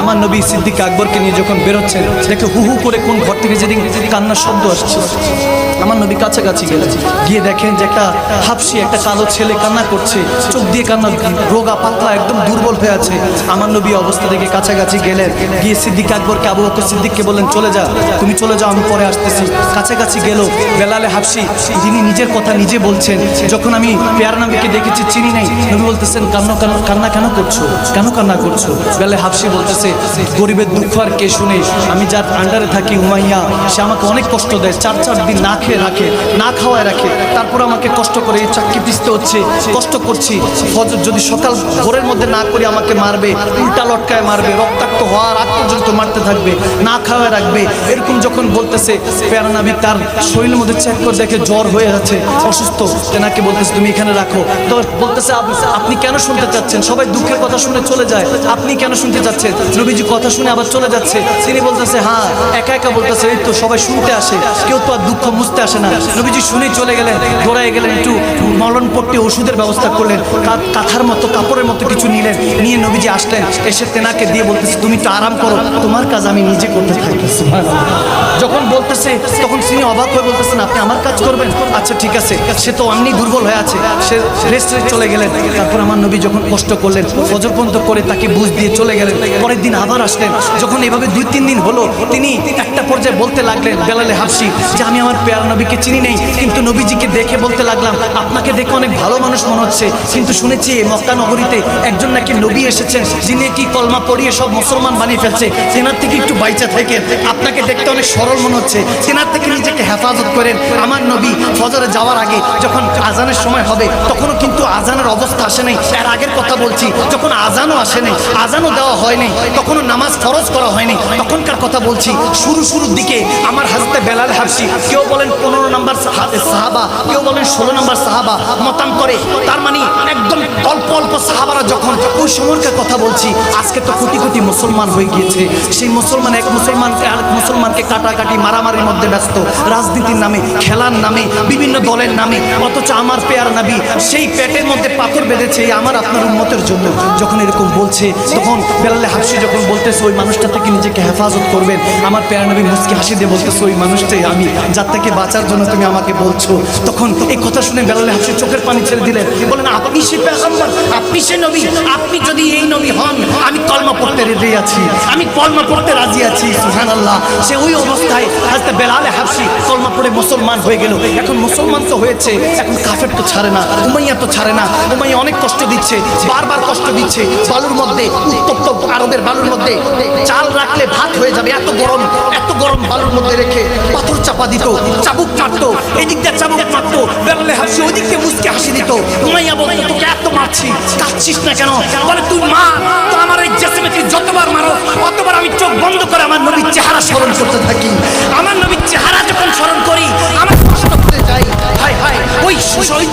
আমার নবী সিদ্দিক আকবরকে নিয়ে যখন বেরোচ্ছেন, দেখে হু হু করে কোন ঘর থেকে যেদিন কান্নার শব্দ আসছে। আমার নবী কাছাকাছি গেলেন, গিয়ে দেখেন যে একটা হাফসি, একটা কালো ছেলে কান্না করছে, চোখ দিয়ে কান্না, রোগা পাতলা, একদম দুর্বল হয়ে আছে। আমার নবী অবস্থা দেখে কাছাকাছি গেলেন, গিয়ে সিদ্দিক আকবরকে, আবু বকর সিদ্দিককে বললেন, চলে যা, তুমি চলে যাও, আমি পরে আসতেছি। কাছাকাছি গেল বেলালে হাফসি, যিনি নিজের কথা নিজে বলছেন, যখন আমি পেয়ার নবীকে দেখেছি চিনি নাই। নবী বলতেছেন, কান্না কেন করছো, কেন কান্না করছো? বেলালে হাফসি বলতেছে, গরিবের দুঃখ আর কে শুনে? আমি যার আন্ডারে থাকি উমাইয়া, সে আমাকে অনেক কষ্ট দেয়, 4 দিন না খেয়ে রাখে, না খাওয়ায় রাখে, তারপর আমাকে কষ্ট করে এই চাকরি পিছতে হচ্ছে, কষ্ট করছি। ফজর যদি সকাল ভোরের মধ্যে না করি আমাকে মারবে, উল্টা লটকায় মারবে, রক্তাক্ত হওয়ার আগ পর্যন্ত মারতে থাকবে, না খাওয়ায় রাখবে। এরকম যখন বলতেছে, প্যারা নবী তার শরীরের মধ্যে চেক করে দেখে জ্বর হয়ে যাচ্ছে, অসুস্থ। তেনাকে বলতেছে, তুমি এখানে রাখো। তো বলতেছে, আপনি কেন শুনতে চাচ্ছেন? সবাই দুঃখের কথা শুনে চলে যায়, আপনি কেন শুনতে চাচ্ছেন? নবীজি কথা শুনে আবার চলে যাচ্ছে। তিনি বলতেছে, হ্যাঁ, একা একা বলতেছে, এই তো সবাই শুনতে আসে, কেউ তো আর দুঃখ মুছতে আসে না। নবীজি শুনেই চলে গেলেন, দৌড়ায় গেলেন, একটু মলনপট্টি ওষুধের ব্যবস্থা করলেন, কাঁথার মতো কাপড়ের মতো কিছু নিলেন, নিয়ে নবীজি আসলেন, এসে তেনাকে দিয়ে বলতেছে, তুমি তো আরাম করো, তোমার কাজ আমি নিজে করতে থাকি। যখন বলতেছে তখন তিনি অবাক হয়ে বলতেছেন, আপনি আমার কাজ করবেন? আচ্ছা ঠিক আছে। সে তো এমনি দুর্বল হয়ে আছে, সে রেস্টে চলে গেলেন। তারপর আমার নবী যখন কষ্ট করলেন, ফজর পর্যন্ত করে তাকে বুঝ দিয়ে চলে গেলেন। পরের দিন আবার আসলেন। যখন এভাবে 2-3 দিন হলো, তিনি একটা পর্যায়ে বলতে লাগলেন, বেলালে হাফসি, যে আমি আমার পেয়ার নবীকে চিনি নেই, কিন্তু নবীজিকে দেখে বলতে লাগলাম, আপনাকে দেখে অনেক ভালো মানুষ মনে হচ্ছে, কিন্তু শুনেছি মক্কা নগরীতে একজন নাকি নবী এসেছেন, যিনি কি কলমা পড়িয়ে সব মুসলমান বানিয়ে ফেলছে, তেনার থেকে একটু বাইচা থাকেন, আপনাকে দেখতে অনেক সরল মনে হচ্ছে, তেনার থেকে নিজেকে হেফাজত করেন। আমার নবী ফজরে যাওয়ার আগে যখন আজানের সময় হবে, তখনও কিন্তু আজানের অবস্থা আসে নাই। এর আগের কথা বলছি, যখন আজানও আসে নাই, আজানও দেওয়া হয় নাই, তখনও নামাজ ফরজ করা হয়নি, তখনকার কথা বলছি। শুরুর দিকে আমার হাজতে বেলাল হাফসি, কেউ বলেন 15 নম্বর সাহাবা, কেউ বলেন 16 নম্বর সাহাবা মতান্তরে, তার মানে একদম অল্প অল্প সাহাবারা যখন, ওই সময়কার কথা বলছি। আজকে তো কোটি কোটি মুসলমান হয়ে গিয়েছে, সেই মুসলমান এক মুসলমানকে আরেক মুসলমানকে কাটাকাটি মারামারির মধ্যে ব্যস্ত, রাজনীতির নামে, খেলার নামে, বিভিন্ন দলের নামে। অথচ আমার পেয়ার নবী সেই পেটের মধ্যে পাথর বেঁধেছে আমার আপনার উম্মতের জন্য। যখন এরকম বলছে, তখন বেলালে হাফসি যখন বলতেছে ওই মানুষটা থেকে নিজেকে হেফাজত করবেন, আমার পেয়ার নবী মুচকি হাসি দিয়ে বলতেছে, ওই মানুষটাই আমি, যার থেকে বাঁচার জন্য তুমি আমাকে বলছো। তখন এই কথা শুনে বেলালে হাফসি চোখের পানি ছেড়ে দিলেন, বলেন, আপনি সে পেগম্বর, আপনি সে নবী, আপনি যদি এই নবী হন, আমি কলমা পড়তে রেডি আছি, আমি কলমা পড়তে রাজি আছি। সুবহানাল্লাহ। সে ওই অবস্থায় হযরত বেলালে হাফসি কলমা পড়ে মুসলমান হয়ে গেল। এখন মুসলমান তো হয়েছে, এখন কাফের তো ছাড়ে না, উমাইয়া তো ছাড়ে না। উমাইয়া অনেক কষ্ট দিচ্ছে, বারবার কষ্ট দিচ্ছে। বালুর মধ্যে, উত্তপ্ত আরবের বালুর মধ্যে চাল রাখলে ভাত হয়ে যাবে, এত গরম বালুর মধ্যে রেখে পাথর চাপা দিত, চাবুক মারতো, এদিক দিয়ে চাবুক মারতো, বেলালে হাফসি ওই দিক দিয়ে মুচকি হাসি দিত। উমাইয়া বলতো, তোকে এত মারছি, কাঁদছিস না কেন? বলে, তুই মা, তো আমার এই জেসিমে তুই যতবার মারো, অতবার আমি চোখ বন্ধ করে আমার নবীর চেহারা স্মরণ করতে থাকি। আমার নবীর চেহারা যখন স্মরণ করি, আমার কষ্ট করে যাই। হায় হায়, ওই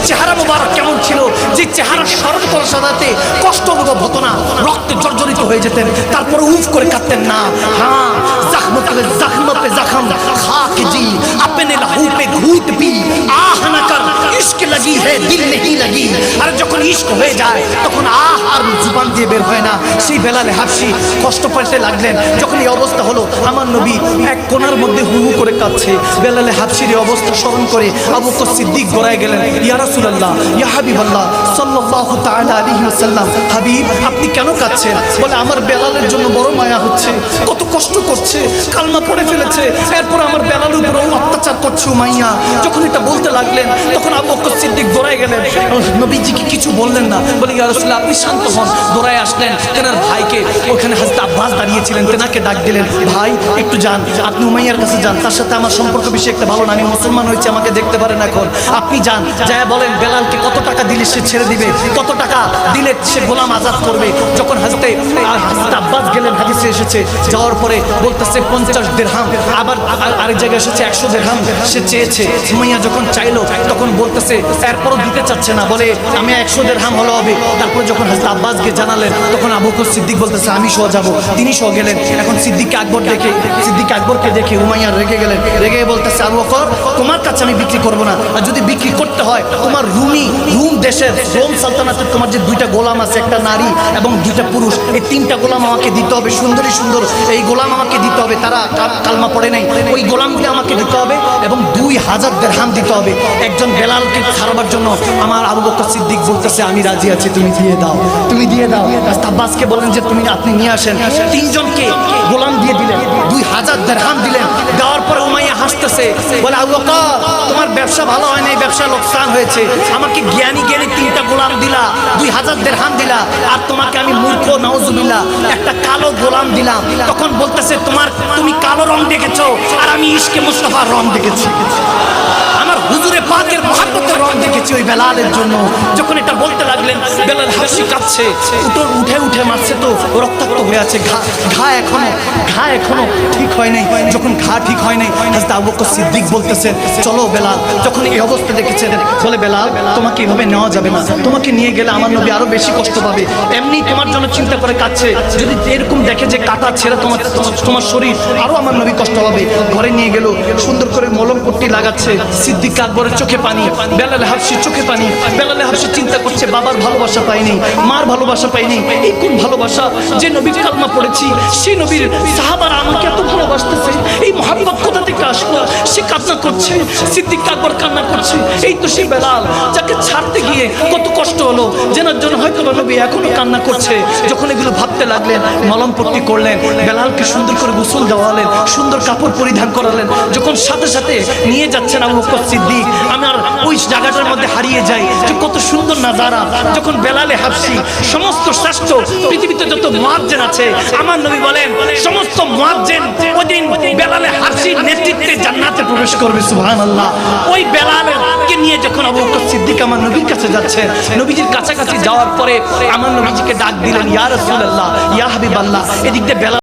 চেহারা মোবারক কেমন ছিল, যে চেহারা স্মরণ করার সাথে কষ্ট অনুভব হতো না, রক্তে জর্জরিত হয়ে যেতেন, তারপরে উফ করে কাঁদতেন না। হ্যাঁ, জখম पे जख्म खाक जी अपने लहू पे घूट पी आह न कर इश्क लगी है दिल नहीं लगी। আর যখন ইশক হয়ে যায় তখন আহ আর জুবান দিয়ে বের হয় না। সেই বেলালে হাফসি কষ্ট পেতে লাগলেন। যখন এই অবস্থা হলো, আমার নবী এক কোণার মধ্যে হু হু করে কাঁদছে। বেলালে হাফসির এই অবস্থা স্মরণ করে আবু বকর সিদ্দিক গড়ায় গেলেন, ইয়া রাসূলুল্লাহ, ইয়া হাবিবাল্লাহ সাল্লাল্লাহু তাআলা আলাইহি ওয়াসাল্লাম, হাবিব আপনি কেন কাঁদছেন? বলে, আমার বেলালের জন্য বড় মায়া হচ্ছে, কত কষ্ট করছে, কালমা পড়ে ফেলেছে, এরপর আমার বেলালের উপর অত্যাচার করছে উমাইয়া। যখন এটা বলতে লাগলেন, তখন আবু বকর সিদ্দিক দৌড়ায় গেলেন, নবীজিকে কিছু বললেন না। বলে, ইয়া রাসূলুল্লাহ আপনি শান্ত হন। দৌড়ায় আসলেন তেনার ভাইকে, ওখানে হযরত আব্বাস দাঁড়িয়েছিলেন, তেনাকে ডাক দিলেন, ভাই একটু যান, আপনি উমাইয়ার কাছে যান, তার সাথে আমার সম্পর্ক বেশি একটা ভালো না, আমি মুসলমান হয়েছি, আমাকে দেখতে পারেন এখন, আপনি যান, যা বলেন বেলালকে কত টাকা দিলে সে ছেড়ে দিবে, কত টাকা দিলে সে গোলাম আজাদ করবে। যখন হযরত আব্বাস গেলেন, হাদিসে এসেছে, যাওয়ার পরে বলতেছে 50 দিরহাম, আবার আরেক জায়গায় এসেছে 100 দিরহাম সে চেয়েছে। সুমাইয়া যখন চাইলো তখন বলতেছে, এরপরও দিতে চাচ্ছে না, বলে আমি 100 দিরহাম হলো হবে। তারপর যখন হযরত আব্বাসকে জানালেন তখন আবু বকর সিদ্দিক বলতেছে আমি সহ যাব, তিনি সহ গেলেন। এখন সিদ্দিক আকবরকে দেখে উমাইয়া রেগে গেলেন, রেগে বলতেছে আবু বকর তোমার কাছে আমি বিক্রি করব না, আর যদি বিক্রি করতে হয় তোমার রুম দেশের রোম সালতানাতের তোমার যে 2টা গোলাম আছে, একটা নারী এবং 2টা পুরুষ, এই 3টা গোলাম আমাকে দিতে হবে, সুন্দর এই গোলাম আমাকে দিতে হবে, তারা কালমা পড়ে নাই, ওই গোলামকে আমাকে দিতে হবে এবং 2000 দিরহাম দিতে হবে একজন বেলালকে ছাড়বার জন্য। আমার আবু বকর সিদ্দিক বলতেছে আমি রাজি আছি, তুমি দিয়ে দাও। আব্বাসকে বলেন যে আপনি নিয়ে আসেন। 3 জনকে গোলাম দিয়ে দিলেন, 2000 দিরহাম দিলেন। দেওয়ার পরে উমাইয়া হাসতেছে, বলে আবু বকর তোমার ব্যবসা ভালো হয় না, ব্যবসা লোকসান হয়েছে, আমাকে জ্ঞানী 3টা গোলাম দিলা, 2000 দিরহাম দিলা, আর তোমাকে আমি মূর্খ নাউজুবিল্লাহ একটা কালো গোলাম দিলাম। তখন বলতেছে তুমি কালো রং দেখেছো আর আমি ইশকে মুস্তাফার রং দেখেছি, আমার হুজুরে পাকের মহব্বতের রং দেখেছি ওই বেলালের জন্য। যখন এটা বলতে লাগলেন বেলাল হাসি কাঁপছে, উঠে মারছে তো রক্তাক্ত হয়ে আছে, ঘা এখনো ঠিক হয় নাই। যখন ঘা ঠিক হয় নাই হযরত আবু বকর সিদ্দিক বলতেছেন চলো বেলাল। যখন এই অবস্থা দেখেছেন বলে বেলাল তোমাকে এভাবে নেওয়া যাবে না, তোমাকে নিয়ে গেলে আমার নবী আরো বেশি কষ্ট পাবে, এমনি তোমার জন্য চিন্তা করে কাঁদছে, যদি এরকম দেখে যে কাটা ছেড়ে তোমার শরীর আরো আমার নবী কষ্ট পাবে। ঘরে নিয়ে গেল, সুন্দর করে মলম পট্টি লাগাচ্ছে। সিদ্দিক আকবরের চোখে পানি, বেলাল হাবশির চোখে পানি। বেলাল হাবশি চিন্তা করছে বাবার ভালোবাসা পাইনি, মার ভালোবাসা পাইনি, এই কোন ভালোবাসা, যে নবীর কালমা পড়েছি সেই নবীর সাহাবারা আমাকে এত ভালোবাসতেছে, এই মহব্বত কোথা থেকে আসলো? সে কান্না করছে, সিদ্দিক আকবর কান্না করছে। এই তো সেই বেলাল যাকে ছাড়তে গিয়ে কত কষ্ট হলো, যেনার জন্য হয়তো নবী এখনো কান্না করছে। যখন এগুলো ভাবতে লাগলেন মলম পট্টি করলেন, বেলালকে সুন্দর করে গোসল দেওয়ালেন, সুন্দর কাপড় পরিধান করালেন। যখন সাথে সাথে নিয়ে যাচ্ছেন আবু বকর সিদ্দিক, আমার ওই জায়গাটার মধ্যে হারিয়ে যাই যে কত সুন্দর নাজারা। যখন বেলালে হাবশি সমস্ত শ্রেষ্ঠ পৃথিবীতে যত মুয়াজ্জিন আছে, আমার নবী বলেন সমস্ত মুয়াজ্জিন ওইদিন বেলালে হাবশির নেতৃত্বে জান্নাতে প্রবেশ করবে, সুবহানাল্লাহ। ওই বেলালকে নিয়ে যখন আবু বকর সিদ্দিক আমার নবীর কাছে যাচ্ছে, নবীজির কাছাকাছি যাওয়ার পরে আমার নবীজিকে ডাক দিলেন ইয়া রাসূলুল্লাহ, ইয়া হাবিবাল্লাহ। এদিক দিয়ে বেলাল